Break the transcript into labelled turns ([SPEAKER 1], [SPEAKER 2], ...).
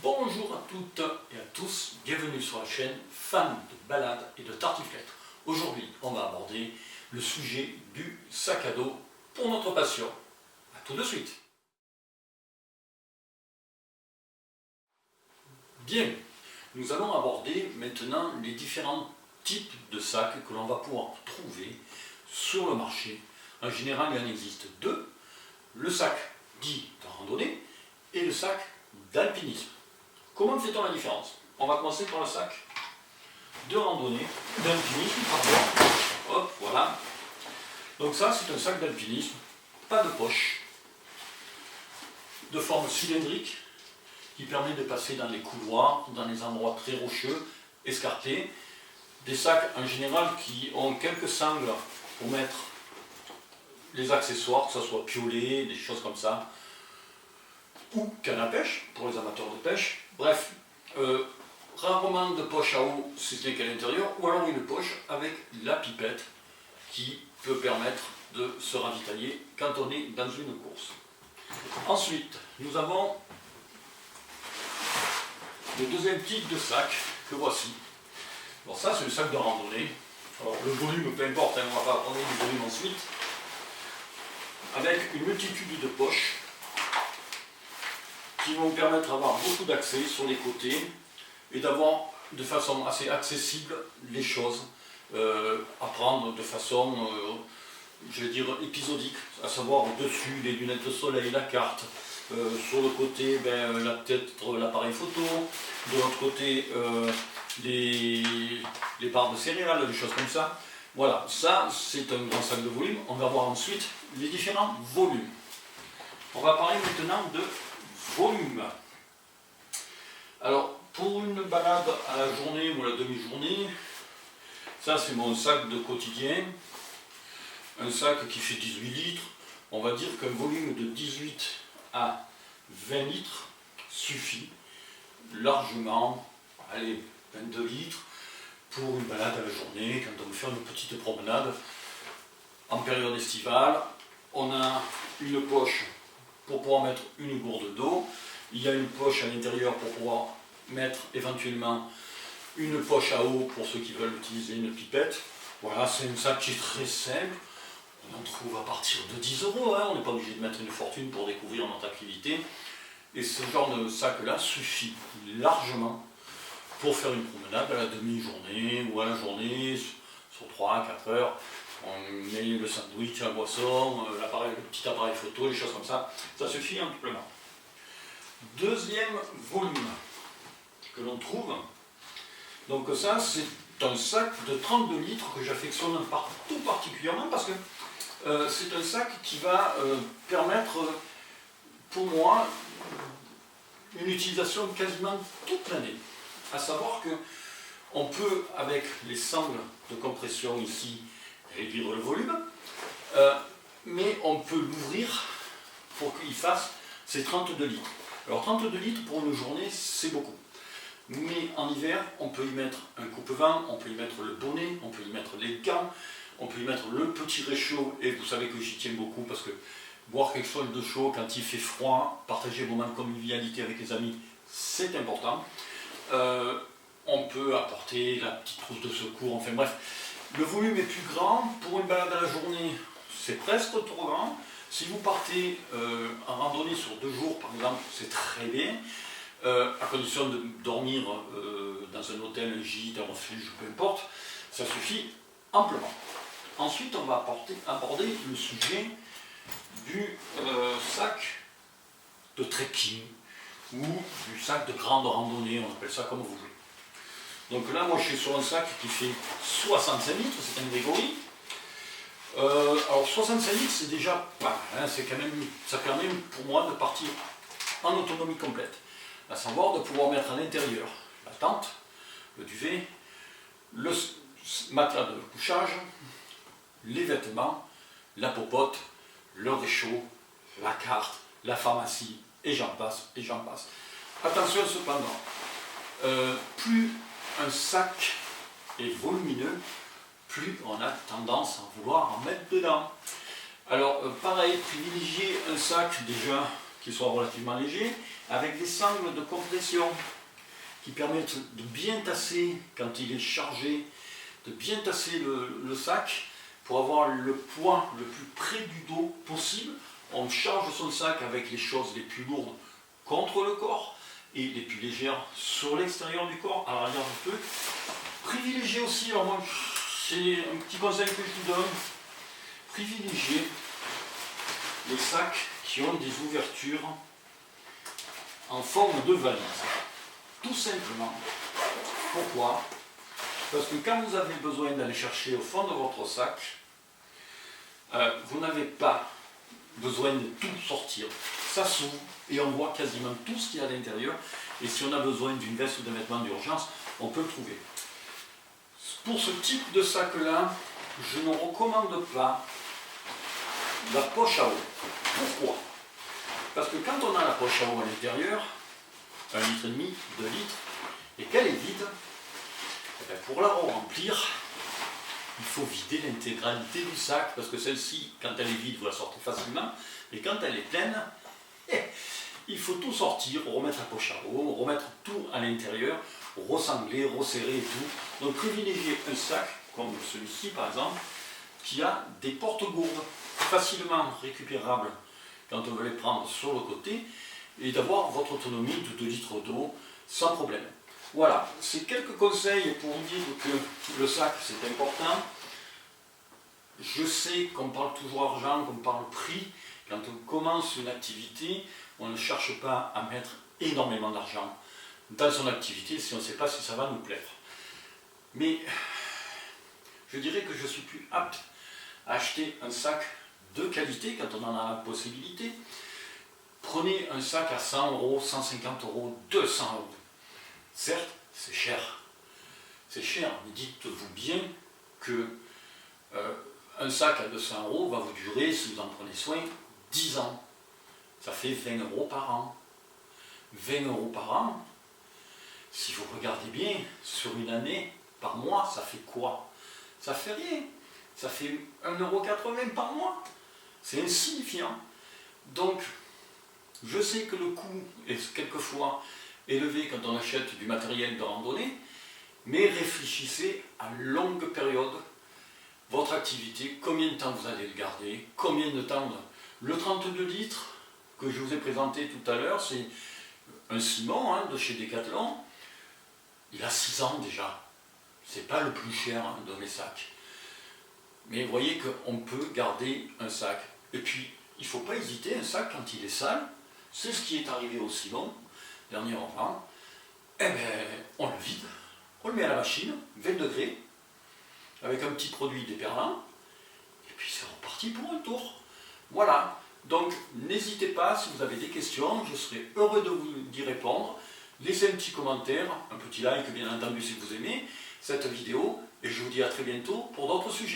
[SPEAKER 1] Bonjour à toutes et à tous, bienvenue sur la chaîne fans de balades et de tartiflettes. Aujourd'hui, on va aborder le sujet du sac à dos pour notre passion. A tout de suite. Bien, nous allons aborder maintenant les différents types de sacs que l'on va pouvoir trouver sur le marché. En général, il en existe deux. Le sac dit de randonnée et le sac d'alpinisme. Comment fait-on la différence? On va commencer par le sac de randonnée, d'alpinisme, pardon. Hop, voilà. Donc ça, c'est un sac d'alpinisme, pas de poche, de forme cylindrique, qui permet de passer dans les couloirs, dans les endroits très rocheux, escarpés. Des sacs en général qui ont quelques sangles pour mettre les accessoires, que ce soit piolet, des choses comme ça, ou canne à pêche, pour les amateurs de pêche. Bref, rarement de poche à eau, si ce n'est qu'à l'intérieur, ou alors une poche avec la pipette qui peut permettre de se ravitailler quand on est dans une course. Ensuite, nous avons le deuxième type de sac que voici. Alors ça, c'est le sac de randonnée. Alors le volume, peu importe, on ne va pas prendre le volume ensuite. Avec une multitude de poches qui vont permettre d'avoir beaucoup d'accès sur les côtés et d'avoir de façon assez accessible les choses à prendre de façon, je vais dire, épisodique, à savoir au-dessus les lunettes de soleil, la carte, sur le côté peut-être l'appareil photo, de l'autre côté les barres de céréales, des choses comme ça. Voilà, ça c'est un grand sac de volume. On va voir ensuite les différents volumes. On va parler maintenant de volume. Alors, pour une balade à la journée ou à la demi-journée, ça c'est mon sac de quotidien. Un sac qui fait 18 litres. On va dire qu'un volume de 18 à 20 litres suffit largement, allez, 22 litres, pour une balade à la journée, quand on veut faire une petite promenade en période estivale. On a une poche pour pouvoir mettre une gourde d'eau. Il y a une poche à l'intérieur pour pouvoir mettre éventuellement une poche à eau pour ceux qui veulent utiliser une pipette. Voilà, c'est un sac qui est très simple. On en trouve à partir de 10 €, hein. On n'est pas obligé de mettre une fortune pour découvrir notre activité. Et ce genre de sac-là suffit largement pour faire une promenade à la demi-journée ou à la journée, sur 3-4 heures. On met le sandwich, la boisson, le petit appareil photo, les choses comme ça. Ça suffit amplement. Deuxième volume que l'on trouve, donc ça c'est un sac de 32 litres que j'affectionne tout particulièrement parce que c'est un sac qui va permettre pour moi une utilisation quasiment toute l'année. À savoir que on peut, avec les sangles de compression ici, réduire le volume, mais on peut l'ouvrir pour qu'il fasse ces 32 litres. Alors 32 litres pour une journée, c'est beaucoup. Mais en hiver, on peut y mettre un coupe-vent, on peut y mettre le bonnet, on peut y mettre les gants, on peut y mettre le petit réchaud, et vous savez que j'y tiens beaucoup parce que boire quelque chose de chaud quand il fait froid, partager un moment de convivialité avec les amis, c'est important. On peut apporter la petite trousse de secours, enfin bref. Le volume est plus grand. Pour une balade à la journée, c'est presque trop grand. Si vous partez en randonnée sur 2 jours, par exemple, c'est très bien, à condition de dormir dans un hôtel, un gîte, un refuge, peu importe, ça suffit amplement. Ensuite, on va aborder le sujet du sac de trekking ou du sac de grande randonnée, on appelle ça comme vous voulez. Donc là, moi je suis sur un sac qui fait 65 litres, c'est un Gregory. Alors 65 litres, c'est déjà pas mal, hein, ça permet pour moi de partir en autonomie complète. À savoir de pouvoir mettre à l'intérieur la tente, le duvet, le matelas de couchage, les vêtements, la popote, le réchaud, la carte, la pharmacie, et j'en passe, et j'en passe. Attention cependant, plus un sac est volumineux, plus on a tendance à vouloir en mettre dedans. Alors pareil, privilégier un sac déjà qu'il soit relativement léger, avec des sangles de compression qui permettent de bien tasser quand il est chargé, de bien tasser le sac pour avoir le poids le plus près du dos possible. On charge son sac avec les choses les plus lourdes contre le corps et les plus légères sur l'extérieur du corps, à l'arrière un peu. Privilégiez aussi, alors moi c'est un petit conseil que je vous donne, privilégiez les sacs qui ont des ouvertures en forme de valise. Tout simplement. Pourquoi? Parce que quand vous avez besoin d'aller chercher au fond de votre sac, vous n'avez pas besoin de tout sortir. Ça s'ouvre et on voit quasiment tout ce qu'il y a à l'intérieur. Et si on a besoin d'une veste ou d'un vêtement d'urgence, on peut le trouver. Pour ce type de sac-là, je ne recommande pas la poche à eau. Pourquoi? Parce que quand on a la poche à eau à l'intérieur, 1,5 litre, 2 litres, et qu'elle est vide, eh bien pour la remplir, il faut vider l'intégralité du sac, parce que celle-ci, quand elle est vide, vous la sortez facilement, et quand elle est pleine, il faut tout sortir, remettre la poche à eau, remettre tout à l'intérieur, ressangler, resserrer et tout. Donc privilégiez un sac, comme celui-ci par exemple, qui a des porte-gourdes facilement récupérables quand on veut les prendre sur le côté, et d'avoir votre autonomie de 2 litres d'eau sans problème. Voilà, c'est quelques conseils pour vous dire que le sac c'est important. Je sais qu'on parle toujours argent, qu'on parle prix. Quand on commence une activité, on ne cherche pas à mettre énormément d'argent dans son activité si on ne sait pas si ça va nous plaire. Mais je dirais que je suis plus apte à acheter un sac de qualité quand on en a la possibilité. Prenez un sac à 100 euros, 150 euros, 200 euros. Certes, c'est cher. C'est cher, mais dites-vous bien que un sac à 200 euros va vous durer, si vous en prenez soin, 10 ans. Ça fait 20 euros par an. 20 euros par an, si vous regardez bien, sur une année, par mois, ça fait quoi? Ça fait rien. Ça fait 1,80 € par mois. C'est insignifiant. Donc, je sais que le coût est quelquefois élevé quand on achète du matériel de randonnée, mais réfléchissez à longue période votre activité, combien de temps vous allez le garder, combien de temps. Le 32 litres que je vous ai présenté tout à l'heure, c'est un Simon de chez Decathlon, il a 6 ans déjà. C'est pas le plus cher de mes sacs. Mais vous voyez qu'on peut garder un sac. Et puis, il ne faut pas hésiter, un sac quand il est sale, c'est ce qui est arrivé au Simon, dernièrement, eh bien, on le vide, on le met à la machine, 20 degrés, avec un petit produit déperlant, et puis c'est reparti pour un tour. Voilà, donc n'hésitez pas, si vous avez des questions, je serai heureux de vous y répondre. Laissez un petit commentaire, un petit like bien entendu si vous aimez cette vidéo, et je vous dis à très bientôt pour d'autres sujets.